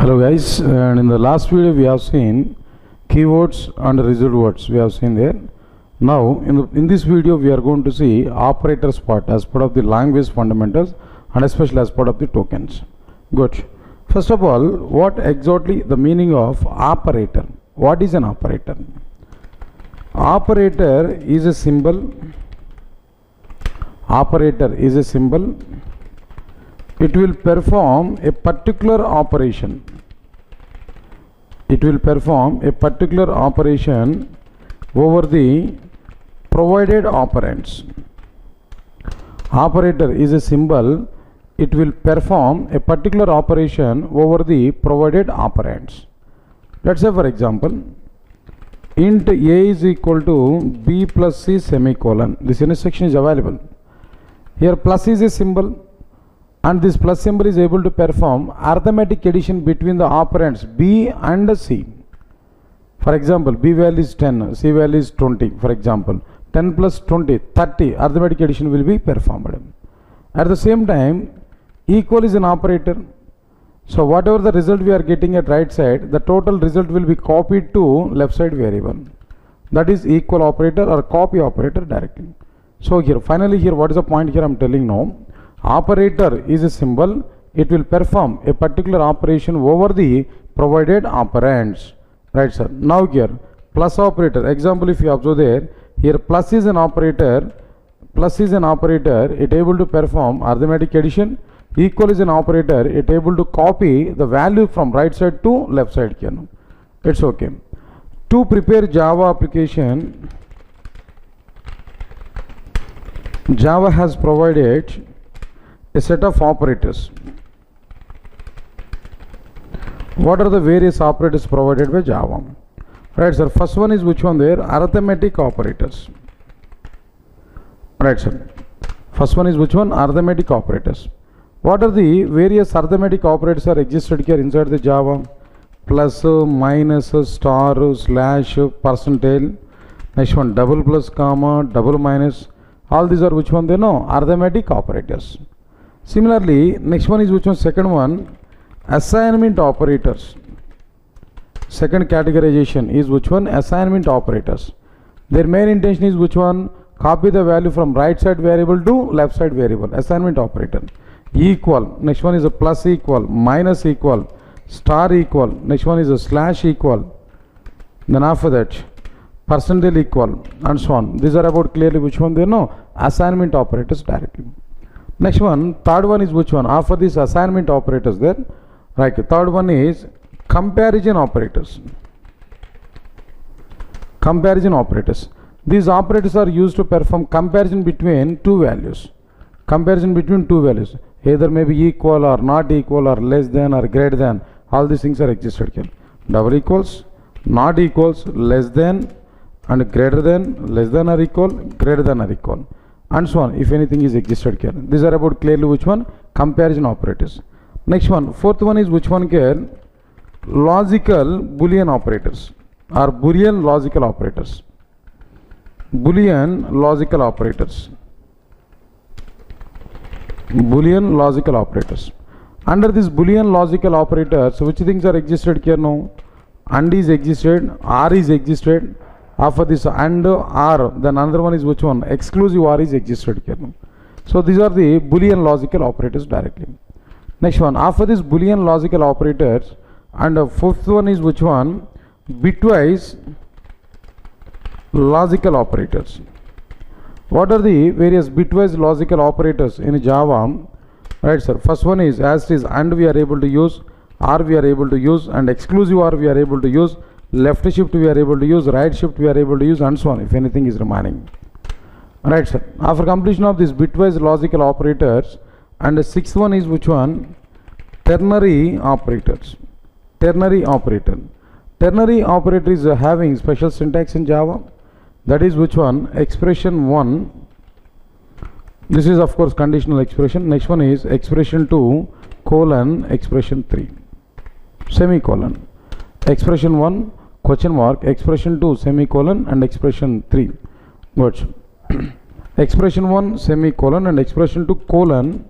Hello guys, and in the last video we have seen keywords and result words we have seen there. Now in this video we are going to see operators part as part of the language fundamentals and especially as part of the tokens. Good. First of all, what exactly the meaning of operator? What is an operator? Operator is a symbol. Operator is a symbol. It will perform a particular operation. It will perform a particular operation over the provided operands. Operator is a symbol. It will perform a particular operation over the provided operands. Let's say for example, int a is equal to b plus c semicolon. This intersection is available. Here plus is a symbol. And this plus symbol is able to perform arithmetic addition between the operands b and c. For example, b value is 10, c value is 20. For example, 10 plus 20, 30 arithmetic addition will be performed. At the same time, equal is an operator. So whatever the result we are getting at right side, the total result will be copied to left side variable. That is equal operator or copy operator directly. So here, finally here, what is the point here I am telling now? Operator is a symbol. It will perform a particular operation over the provided operands. Right, sir. Now here, plus operator. Example, if you observe there, here plus is an operator. Plus is an operator. It able to perform arithmetic addition. Equal is an operator. It able to copy the value from right side to left side here. It's okay. To prepare Java application, Java has provided a set of operators. What are the various operators provided by Java? Right, sir. First one is which one there? Arithmetic operators. Right, sir. First one is which one? Arithmetic operators. What are the various arithmetic operators are existed here inside the Java? Plus, minus, star, slash, percentile. Next one, double plus, comma, double minus. All these are which one they know? Arithmetic operators. Similarly, next one is which one? Second one, assignment operators. Second categorization is which one? Assignment operators. Their main intention is which one? Copy the value from right side variable to left side variable. Assignment operator. Equal. Next one is a plus equal, minus equal, star equal. Next one is a slash equal. Then after that, percentile equal, and so on. These are about clearly which one they know? Assignment operators directly. Next one, third one is which one? After this assignment operators there, right, third one is comparison operators. Comparison operators. These operators are used to perform comparison between two values. Comparison between two values. Either may be equal or not equal or less than or greater than. All these things are existed here. Double equals, not equals, less than and greater than, less than or equal, greater than or equal. And so on, if anything is existed here. These are about clearly which one? Comparison operators. Next one, fourth one is which one here? Logical Boolean operators or Boolean logical operators. Boolean logical operators. Boolean logical operators. Under this Boolean logical operators, which things are existed here now? And is existed, or is existed. After this and or, then another one is which one? Exclusive or is existed here. So these are the Boolean logical operators directly. Next one, after this Boolean logical operators, and fourth one is which one? Bitwise logical operators. What are the various bitwise logical operators in Java? Right, sir. First one is as it is and we are able to use, or we are able to use, and exclusive or we are able to use. Left shift we are able to use, right shift we are able to use, and so on if anything is remaining. Right, sir. After completion of these bitwise logical operators, and the sixth one is which one? Ternary operators. Ternary operator. Ternary operator is having special syntax in Java. That is which one? Expression 1. This is of course conditional expression. Next one is expression 2 colon expression 3 semicolon. Expression 1 question mark, expression 2 semicolon, and expression 3 words. Expression 1 semicolon and expression 2 colon.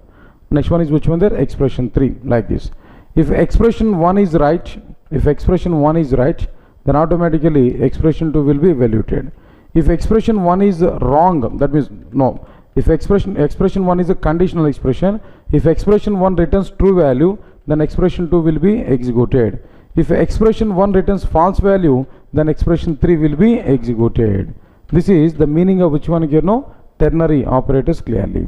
Next one is which one there? Expression 3, like this. If expression 1 is right, then automatically expression 2 will be evaluated. If expression 1 is wrong, that means no. If expression 1 is a conditional expression, if expression 1 returns true value, then expression 2 will be executed. If expression 1 returns false value, then expression 3 will be executed. This is the meaning of which one here, no? Ternary operators clearly.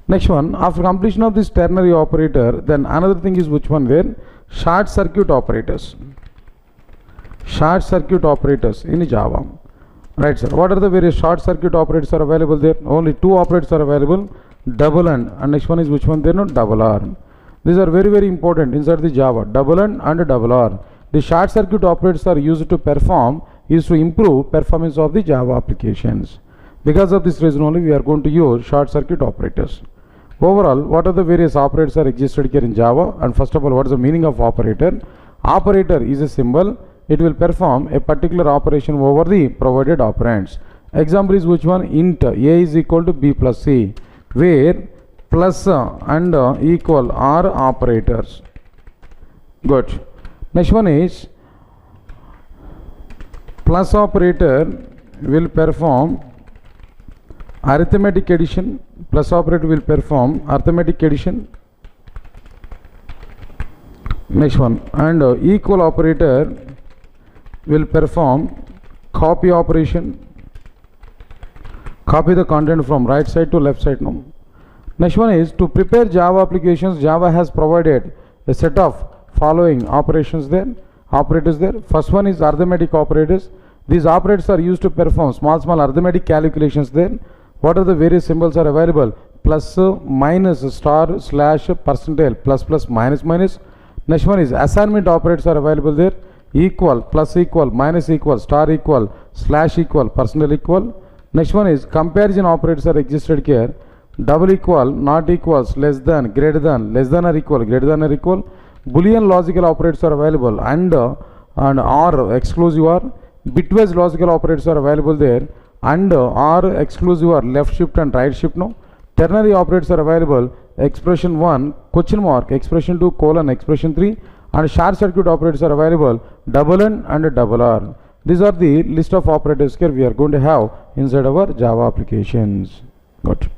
Next one, after completion of this ternary operator, then another thing is which one there? Short circuit operators. Short circuit operators in Java. Right, sir. What are the various short circuit operators are available there? Only two operators are available, double AND, and next one is which one there? No, double OR. These are very, very important inside the Java. Double AND and double OR. The short circuit operators are used to improve performance of the Java applications. Because of this reason only we are going to use short circuit operators. Overall, what are the various operators are existed here in Java? And first of all, what is the meaning of operator? Operator is a symbol. It will perform a particular operation over the provided operands. Example is which one? Int a is equal to b plus c, where plus and equal are operators. Good. Next one is plus operator will perform arithmetic addition. Plus operator will perform arithmetic addition. Next one, and equal operator will perform copy operation. Copy the content from right side to left side now. Next one is to prepare Java applications. Java has provided a set of following operators there. First one is arithmetic operators. These operators are used to perform small arithmetic calculations there. What are the various symbols are available? Plus, minus, star, slash, percentile, plus, minus. Next one is assignment operators are available there. Equal, plus equal, minus equal, star equal, slash equal, percentile equal. Next one is comparison operators are existed here. Double equal, not equals, less than, greater than, less than or equal, greater than or equal. Boolean logical operators are available, and or exclusive or. Bitwise logical operators are available there, and or exclusive or left shift and right shift no. Ternary operators are available. Expression 1 question mark, expression 2 colon, expression 3, and short circuit operators are available, double AND and double OR. These are the list of operators here we are going to have inside our Java applications. Good.